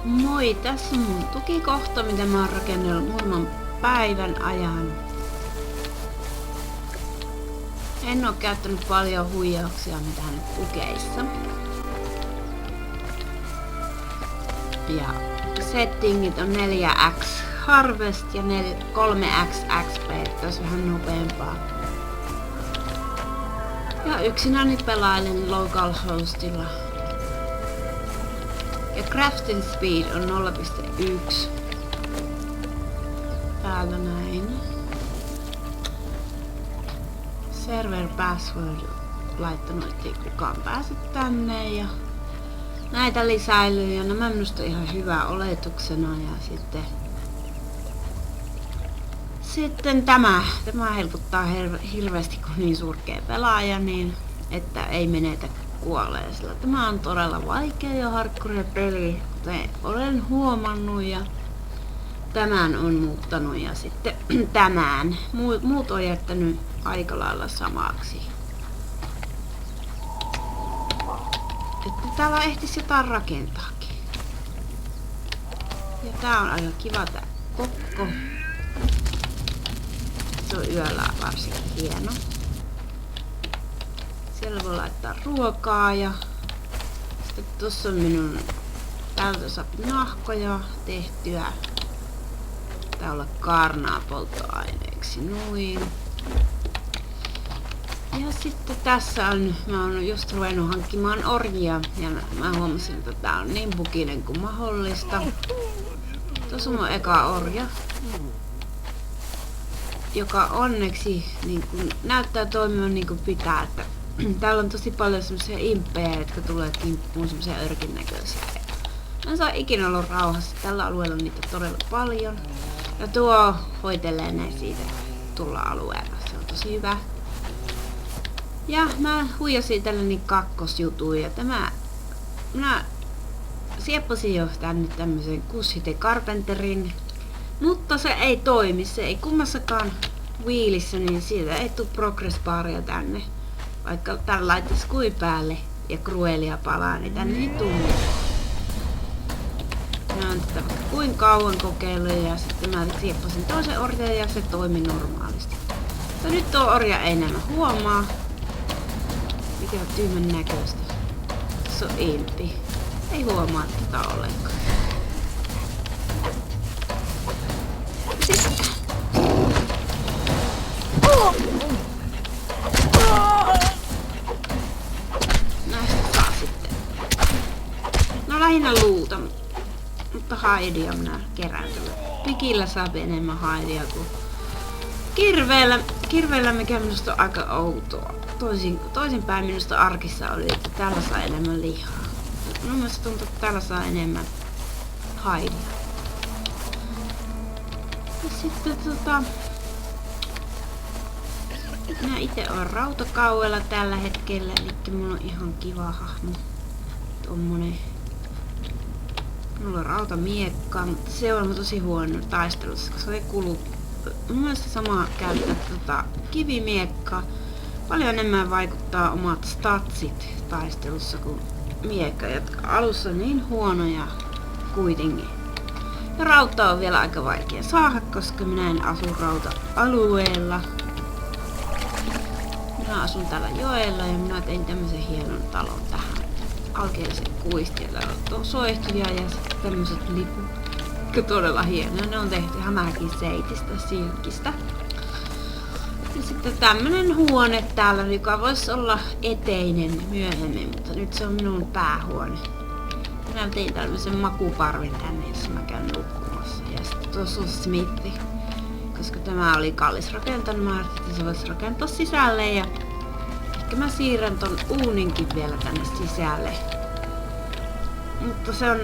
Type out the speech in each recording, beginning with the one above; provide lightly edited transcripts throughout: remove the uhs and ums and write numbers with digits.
Moi, tässä on mun tukikohta, mitä mä oon rakennellut muutaman päivän ajan. En oo käyttänyt paljon huijauksia mitään tukeissa. Ja settingit on 4x Harvest ja 3x XP, että olisi vähän nopeampaa. Ja yksinäni pelailen local hostilla. Ja crafting speed on 0.1. Täällä näin. Server password laittanut, ettei kukaan pääse tänne ja näitä lisäilyjä. Nämä minusta ihan hyvä oletuksena ja sitten tämä helpottaa hirveästi kun niin surkea pelaaja, niin että ei menetä kuolee, sillä tämä on todella vaikea ja hardcore peli, kuten olen huomannut, ja tämän on muuttanut ja sitten tämän. Muut on jättänyt aika lailla samaksi. Että täällä ehtisi jotain rakentaakin. Ja tää on aika kiva tää kokko. Se on yöllä varsinkin hieno. Siellä voi laittaa ruokaa ja sitten tuossa on minun täältä saa nahkoja tehtyä. Tää olla kaarnaa polttoaineeksi noin. Ja sitten tässä on, mä oon just ruvennut hankkimaan orjia ja mä huomasin, että tää on niin buginen kuin mahdollista. Tuossa on mun eka orja, joka onneksi niin kun, näyttää toimivan niin kuin pitää, että täällä on tosi paljon semmosia impejä, jotka tulee kimppuun, semmosia örkin näköisiä. Mä en saa ikinä olla rauhassa. Tällä alueella on niitä todella paljon. Ja tuo hoitelee ne siitä tulla alueella. Se on tosi hyvä. Ja mä huijasin tällainen kakkosjutuun ja minä sieppasin jo tänne tämmösen Kushite Carpenterin. Mutta se ei toimi. Se ei kummassakaan wheelissä, niin siitä ei tuu progress baria tänne. Vaikka tän laittaisi kui päälle ja Cruelia palaa, niin tänne ei tule. Mä oon tätä vaikka kuin kauan kokeillut ja sitten mä sieppasin toisen orjan ja se toimi normaalisti. Ja nyt tuo orja ei nämä huomaa. Mikä on tyhmän näköistä. Se on ilpi. Ei huomaa tätä ollenkaan. Sitten. Lähinnä luuta, mutta haidia minä kerään tällä. Pikillä saa enemmän haidia kuin kirveellä, mikä minusta on aika outoa. Toisinpäin minusta arkissa oli, että täällä saa enemmän lihaa. Minun mielestä tuntuu, että täällä saa enemmän haidia. Ja sitten minä itse olen rautakauella tällä hetkellä, eli mulla on ihan kiva hahmo. Tommonen. Mulla on rautamiekka, mutta se on tosi huono taistelussa, koska se kuluu. Mun mielestä sama käyttää kivimiekkaa. Paljon enemmän vaikuttaa omat statsit taistelussa kuin miekka, jotka alussa on niin huonoja kuitenkin. Ja rauta on vielä aika vaikea saada, koska minä en asu rauta-alueella. Minä asun täällä joella ja minä tein tämmösen hienon talon tähän. Alkeellisen kuistia. Täällä on soihtuja ja sitten tämmöset liput. Todella hienoja. Ne on tehty hämähäkin seitistä, silkistä. Ja sitten tämmönen huone täällä, joka voisi olla eteinen myöhemmin, mutta nyt se on minun päähuone. Minä tein tämmösen makuparvin tänne, jossa mä käyn nukkumassa. Ja sitten tuossa on smithi. Koska tämä oli kallis rakentanut, mä ajattelin, että se voisi rakentaa sisälle ja mä siirrän ton uuninkin vielä tänne sisälle. Mutta se on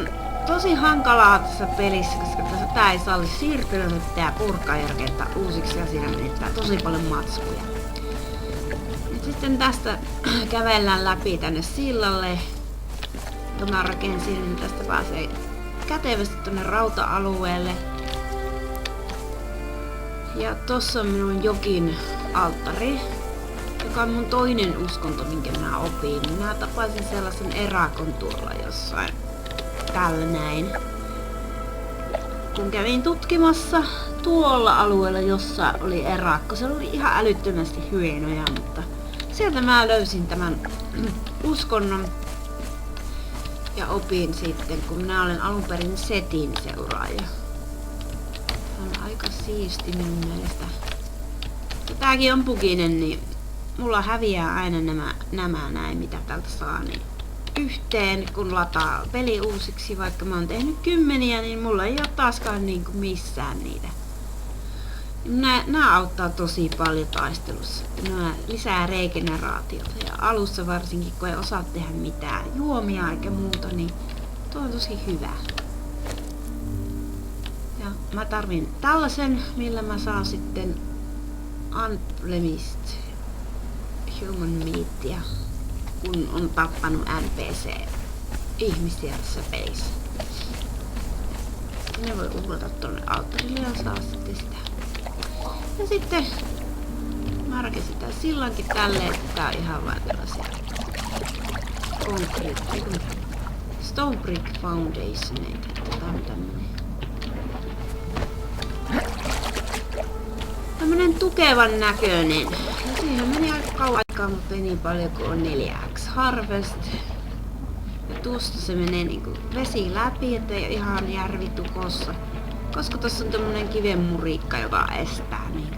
tosi hankalaa tässä pelissä, koska tää ei salli siirtyä, se pitää purkaa ja rakentaa uusiksi ja siinä menettää tosi paljon matskuja. Ja sitten tästä kävellään läpi tänne sillalle. Kun mä rakensin, niin tästä pääsee kätevästi tonne rauta-alueelle. Ja tossa on minun jokin alttari, joka on mun toinen uskonto, minkä mä opin. Minä tapasin sellaisen erakon tuolla jossain täällä näin. kun kävin tutkimassa tuolla alueella, jossa oli erakko. Se oli ihan älyttömästi hyenoja, mutta sieltä mä löysin tämän uskonnon ja opin sitten, kun minä olen alun perin setin seuraaja. On aika siisti minun mielestä. Ja tääkin on pukinen, niin mulla häviää aina nämä näin, mitä täältä saa, niin yhteen, kun lataa peli uusiksi, vaikka mä oon tehnyt 10, niin mulla ei ole taaskaan niinku missään niitä. Nää auttaa tosi paljon taistelussa. Nää lisää regeneraatiota ja alussa varsinkin, kun ei osaa tehdä mitään juomia eikä muuta, niin tuo on tosi hyvä. Ja mä tarvin tällaisen, millä mä saan sitten Unblemished Human Meatia, kun on tappanut NPC-ihmisiä tässä pelissä. Ne voi uhrata tonne alttarille ja saa sitten sitä. Ja sitten mä rakensin tää sillankin tälleen, että tää on ihan vaan tällaisia Stone Brick Foundationeita, että tää on tämmönen tukevan näköinen. Ja siihen meni aika kauan aikaa, mutta ei niin paljon kuin on 4x Harvest. Ja tuosta se menee niinku vesi läpi, ettei ihan järvi tukossa. Koska tossa on tämmönen kiven murikka, joka estää niin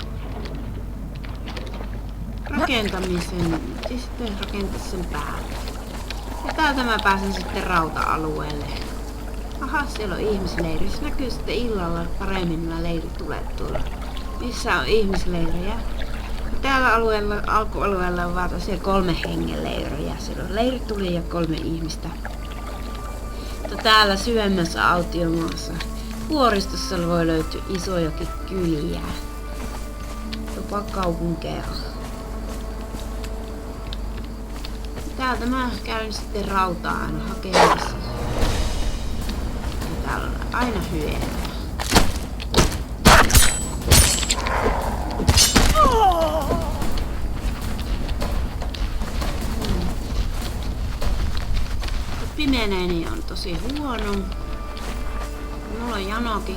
rakentamisen. Ja sitten rakentaa sen päälle. Ja täältä mä pääsen sitten rauta-alueelle. Aha, siellä on ihmisleiri. Se näkyy sitten illalla paremmin nämä leirit tulee tuolla. Missä on ihmisleirejä. Täällä alueella, alkualueella on vaan tosiaan 3 hengen leirejä. Siellä on leiri tuli ja 3 ihmistä. Mutta täällä syvemmässä autiomaassa vuoristossa voi löytyä isojakin kyliä. Jopa kaupunkeja. Täältä mä käyn sitten rautaa aina hakemassa. Ja täällä on aina hyödyä. Pimeneeni on tosi huono. Mulla on janokin.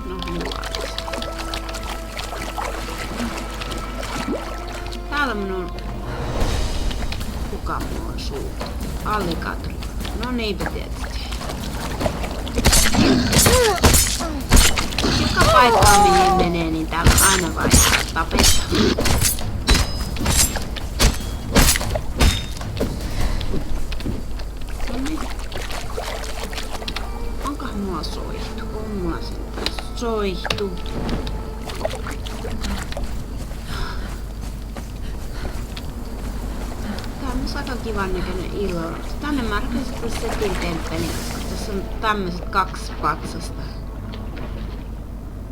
No mulla. Täällä minun kuka mulla on suu. Alligator. No niinpä tietysti. Joka paikkaan mihin menee, niin täällä on aina vain tapetta. Noniin. Onkohan mulla soihtu? On mulla sentään soihtu. Tää on myös aika kivan näköinen illalla. Tänne mä rakensin setin temppelin, koska tässä on tämmöset 2 patsasta.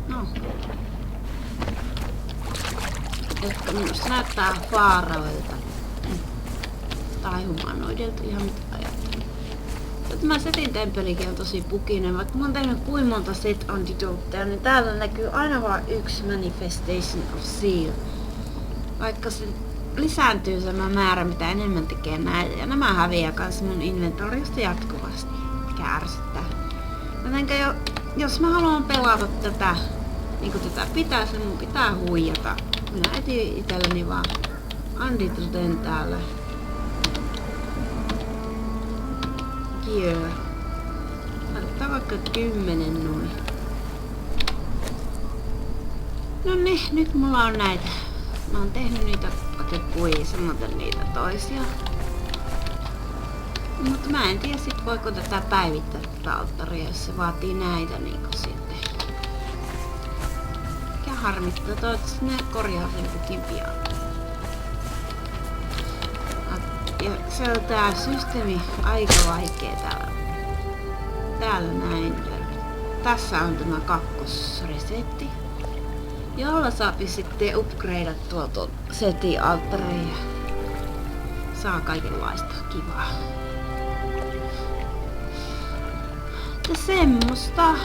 No. Jotka minusta näyttää faaraoilta. Tai humanoidelta, ihan mitä ajattelin. Tämä setin temppelikin on tosi pukinen. Vaikka mä oon tehnyt kuinka monta set antidotea, niin täällä näkyy aina vain 1 Manifestation of Seal. Vaikka se lisääntyy se määrä, mitä enemmän tekee näitä. Ja nämä häviää kans mun inventorista jatkuvasti. Mikä ärsyttää. Jotenka jos mä haluan pelata tätä, niin kuin tätä pitäisi, niin mun pitää huijata. Minä etin itselleni vaan antidoten täällä. Gear. Laitetaan vaikka 10 noin. No niin, nyt mulla on näitä. Mä oon tehnyt niitä otepui, samoin niitä toisia. Mutta mä en tiedä sit voiko tätä päivittää tätä alttaria, jos se vaatii näitä niinku sitten. Mikä harmittaa, toivottavasti ne korjaa sen kukin pian. Ja se on tää systeemi aika vaikea täällä. Täällä näin. Tässä on tämä kakkosresetti, jolla saapi sitten upgradeattua tuon setin alttareja. Saa kaikenlaista kivaa. Ja semmoista.